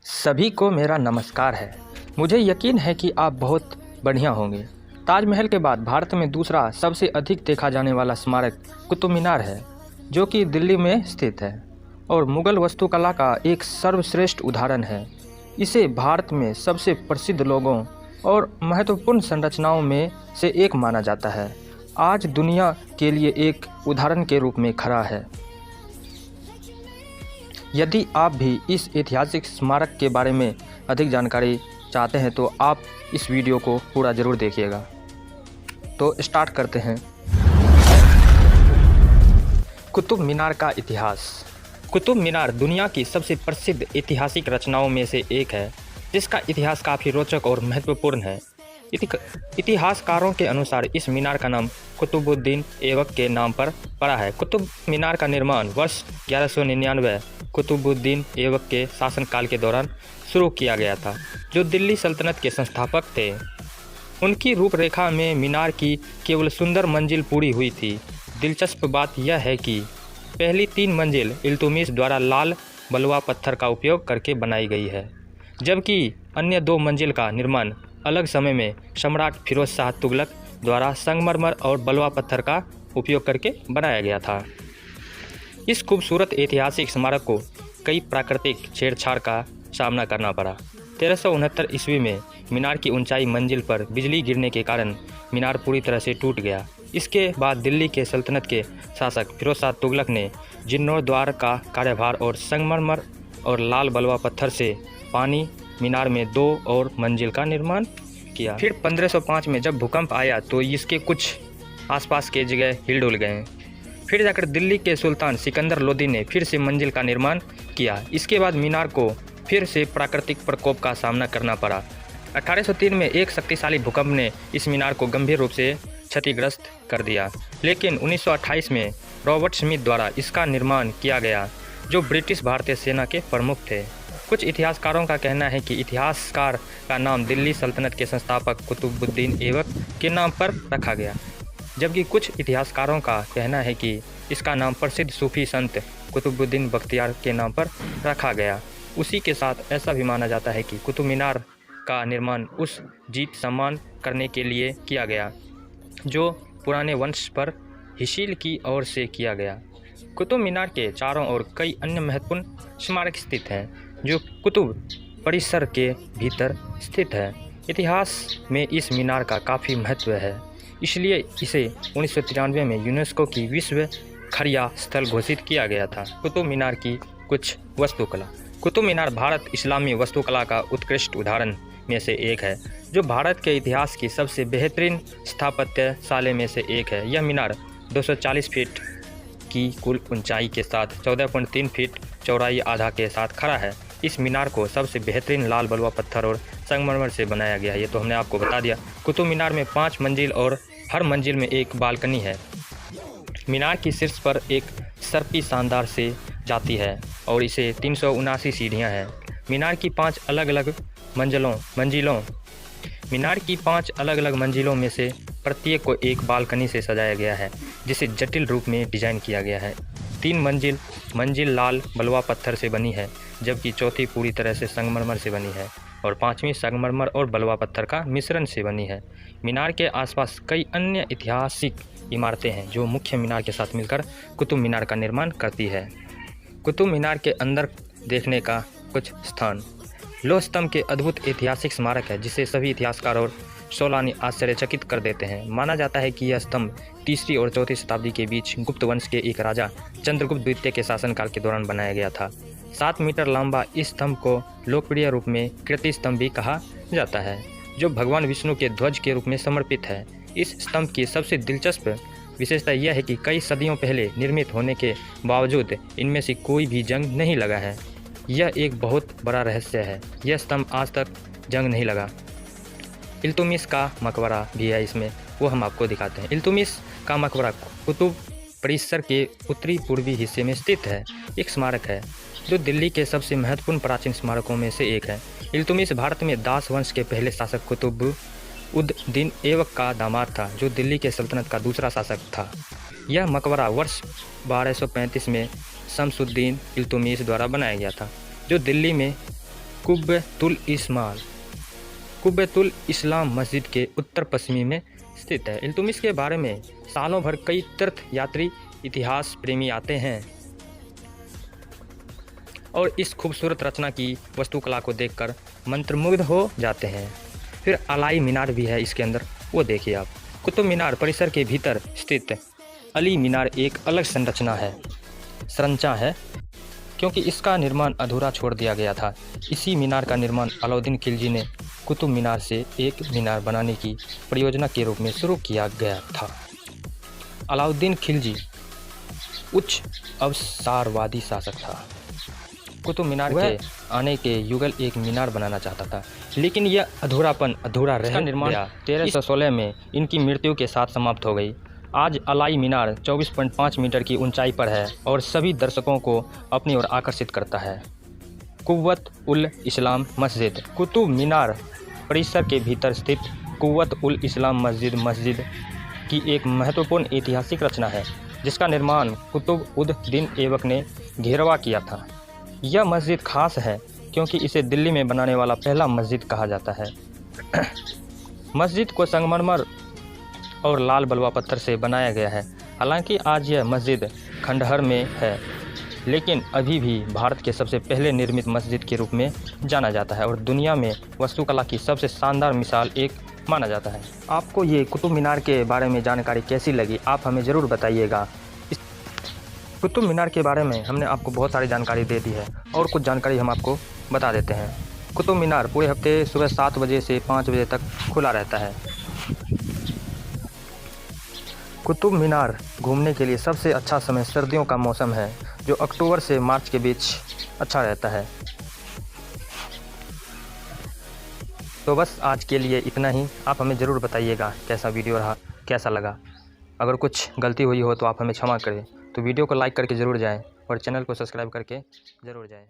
सभी को मेरा नमस्कार है। मुझे यकीन है कि आप बहुत बढ़िया होंगे। ताजमहल के बाद भारत में दूसरा सबसे अधिक देखा जाने वाला स्मारक कुतुब मीनार है, जो कि दिल्ली में स्थित है और मुगल वास्तुकला का एक सर्वश्रेष्ठ उदाहरण है। इसे भारत में सबसे प्रसिद्ध लोगों और महत्वपूर्ण संरचनाओं में से एक माना जाता है। आज दुनिया के लिए एक उदाहरण के रूप में खड़ा है। यदि आप भी इस ऐतिहासिक स्मारक के बारे में अधिक जानकारी चाहते हैं तो आप इस वीडियो को पूरा ज़रूर देखिएगा। तो स्टार्ट करते हैं। कुतुब मीनार का इतिहास। कुतुब मीनार दुनिया की सबसे प्रसिद्ध ऐतिहासिक रचनाओं में से एक है, जिसका इतिहास काफ़ी रोचक और महत्वपूर्ण है। इतिहासकारों के अनुसार इस मीनार का नाम कुतुबुद्दीन ऐबक के नाम पर पड़ा है। कुतुब मीनार का निर्माण वर्ष 1199 कुतुबुद्दीन ऐबक के शासनकाल के दौरान शुरू किया गया था, जो दिल्ली सल्तनत के संस्थापक थे। उनकी रूपरेखा में मीनार की केवल सुंदर मंजिल पूरी हुई थी। दिलचस्प बात यह है कि पहली 3 मंजिल इल्तुतमिश द्वारा लाल बलुआ पत्थर का उपयोग करके बनाई गई है, जबकि अन्य 2 मंजिल का निर्माण अलग समय में सम्राट फिरोज शाह तुगलक द्वारा संगमरमर और बलुआ पत्थर का उपयोग करके बनाया गया था। इस खूबसूरत ऐतिहासिक स्मारक को कई प्राकृतिक छेड़छाड़ का सामना करना पड़ा। 1369 ईस्वी में मीनार की ऊंचाई मंजिल पर बिजली गिरने के कारण मीनार पूरी तरह से टूट गया। इसके बाद दिल्ली के सल्तनत के शासक फिरोज शाह तुगलक ने जीर्णोद्धार का कार्यभार और संगमरमर और लाल बलुआ पत्थर से पानी मीनार में 2 और मंजिल का निर्माण किया। फिर 1505 में जब भूकंप आया तो इसके कुछ आसपास के जगह हिल डुल गए। फिर जाकर दिल्ली के सुल्तान सिकंदर लोदी ने फिर से मंजिल का निर्माण किया। इसके बाद मीनार को फिर से प्राकृतिक प्रकोप का सामना करना पड़ा। 1803 में एक शक्तिशाली भूकंप ने इस मीनार को गंभीर रूप से क्षतिग्रस्त कर दिया, लेकिन 1928 में रॉबर्ट स्मिथ द्वारा इसका निर्माण किया गया, जो ब्रिटिश भारतीय सेना के प्रमुख थे। कुछ इतिहासकारों का कहना है कि इतिहासकार का नाम दिल्ली सल्तनत के संस्थापक कुतुबुद्दीन ऐबक के नाम पर रखा गया, जबकि कुछ इतिहासकारों का कहना है कि इसका नाम प्रसिद्ध सूफी संत कुतुबुद्दीन बख्तियार के नाम पर रखा गया। उसी के साथ ऐसा भी माना जाता है कि कुतुब मीनार का निर्माण उस जीत सम्मान करने के लिए किया गया जो पुराने वंश पर हिसील की ओर से किया गया। कुतुब मीनार के चारों ओर कई अन्य महत्वपूर्ण स्मारक स्थित हैं, जो कुतुब परिसर के भीतर स्थित है। इतिहास में इस मीनार का काफ़ी महत्व है, इसलिए इसे 1993 में यूनेस्को की विश्व खरिया स्थल घोषित किया गया था। कुतुब मीनार की कुछ वास्तुकला। कुतुब मीनार भारत इस्लामी वास्तुकला का उत्कृष्ट उदाहरण में से एक है, जो भारत के इतिहास की सबसे बेहतरीन स्थापत्यशैली में से एक है। यह मीनार 240 फीट की कुल ऊंचाई के साथ 14.3 फीट चौड़ाई आधा के साथ खड़ा है। इस मीनार को सबसे बेहतरीन लाल बलुआ पत्थर और संगमरमर से बनाया गया है। ये तो हमने आपको बता दिया। कुतुब मीनार में 5 मंजिल और हर मंजिल में एक बालकनी है। मीनार की शीर्ष पर एक सर्पी शानदार से जाती है और इसे 379 सीढ़ियाँ हैं। मीनार की 5 अलग अलग मंजिलों में से प्रत्येक को एक बालकनी से सजाया गया है, जिसे जटिल रूप में डिज़ाइन किया गया है। 3 मंजिल लाल बलुआ पत्थर से बनी है, जबकि चौथी पूरी तरह से संगमरमर से बनी है और 5वीं संगमरमर और बलुआ पत्थर का मिश्रण से बनी है। मीनार के आसपास कई अन्य ऐतिहासिक इमारतें हैं, जो मुख्य मीनार के साथ मिलकर कुतुब मीनार का निर्माण करती है। कुतुब मीनार के अंदर देखने का कुछ स्थान। लौह स्तंभ के अद्भुत ऐतिहासिक स्मारक है, जिसे सभी इतिहासकार और सैलानी आश्चर्यचकित कर देते हैं। माना जाता है कि यह स्तंभ 3री और 4वीं शताब्दी के बीच गुप्त वंश के एक राजा चंद्रगुप्त द्वितीय के शासनकाल के दौरान बनाया गया था। 7 मीटर लंबा इस स्तंभ को लोकप्रिय रूप में कीर्ति स्तंभ भी कहा जाता है, जो भगवान विष्णु के ध्वज के रूप में समर्पित है। इस स्तंभ की सबसे दिलचस्प विशेषता यह है कि कई सदियों पहले निर्मित होने के बावजूद इनमें से कोई भी जंग नहीं लगा है। यह एक बहुत बड़ा रहस्य है। यह स्तंभ आज तक जंग नहीं लगा। इल्तुतमिश का मकबरा भी है इसमें, वो हम आपको दिखाते हैं। इल्तुतमिश का मकबरा कुतुब परिसर के उत्तरी पूर्वी हिस्से में स्थित है। एक स्मारक है जो दिल्ली के सबसे महत्वपूर्ण प्राचीन स्मारकों में से एक है। इल्तुतमिश भारत में दास वंश के पहले शासक कुतुबुद्दीन ऐबक का दामाद था, जो दिल्ली के सल्तनत का दूसरा शासक था। यह मकबरा वर्ष 1235 में शमसुद्दीन इल्तुतमिश द्वारा बनाया गया था, जो दिल्ली में कुब्बतुल इस्माल कुब्बतुल इस्लाम मस्जिद के उत्तर पश्चिमी में स्थित है। इल्तुतमिश के बारे में सालों भर कई तीर्थ यात्री इतिहास प्रेमी आते हैं और इस खूबसूरत रचना की वास्तुकला को देखकर मंत्रमुग्ध हो जाते हैं। फिर अलाई मीनार भी है इसके अंदर, वो देखिए आप। कुतुब मीनार परिसर के भीतर स्थित अली मीनार एक अलग संरचना है क्योंकि इसका निर्माण अधूरा छोड़ दिया गया था। इसी मीनार का निर्माण अलाउद्दीन खिलजी ने कुतुब मीनार से एक मीनार बनाने की परियोजना के रूप में शुरू किया गया था। अलाउद्दीन खिलजी उच्च अवसारवादी शासक था। कुतुब मीनार के आने के युगल एक मीनार बनाना चाहता था, लेकिन यह अधूरा रह निर्माण 1316 में इनकी मृत्यु के साथ समाप्त हो गई। आज अलाई मीनार 24.5 मीटर की ऊंचाई पर है और सभी दर्शकों को अपनी ओर आकर्षित करता है। कुव्वत-उल इस्लाम मस्जिद कुतुब मीनार परिसर के भीतर स्थित कुव्वत-उल इस्लाम मस्जिद की एक महत्वपूर्ण ऐतिहासिक रचना है, जिसका निर्माण कुतुब-उद-दीन ऐबक ने घेरवा किया था। यह मस्जिद खास है क्योंकि इसे दिल्ली में बनाने वाला पहला मस्जिद कहा जाता है। मस्जिद को संगमरमर और लाल बलुआ पत्थर से बनाया गया है। हालांकि आज यह मस्जिद खंडहर में है, लेकिन अभी भी भारत के सबसे पहले निर्मित मस्जिद के रूप में जाना जाता है और दुनिया में वास्तुकला की सबसे शानदार मिसाल एक माना जाता है। आपको ये कुतुब मीनार के बारे में जानकारी कैसी लगी, आप हमें ज़रूर बताइएगा। कुतुब मीनार के बारे में हमने आपको बहुत सारी जानकारी दे दी है और कुछ जानकारी हम आपको बता देते हैं। कुतुब मीनार पूरे हफ्ते सुबह 7 बजे से 5 बजे तक खुला रहता है। कुतुब मीनार घूमने के लिए सबसे अच्छा समय सर्दियों का मौसम है, जो अक्टूबर से मार्च के बीच अच्छा रहता है। तो बस आज के लिए इतना ही। आप हमें ज़रूर बताइएगा कैसा वीडियो रहा, कैसा लगा। अगर कुछ गलती हुई हो तो आप हमें क्षमा करें। तो वीडियो को लाइक करके ज़रूर जाएं और चैनल को सब्सक्राइब करके ज़रूर जाएं।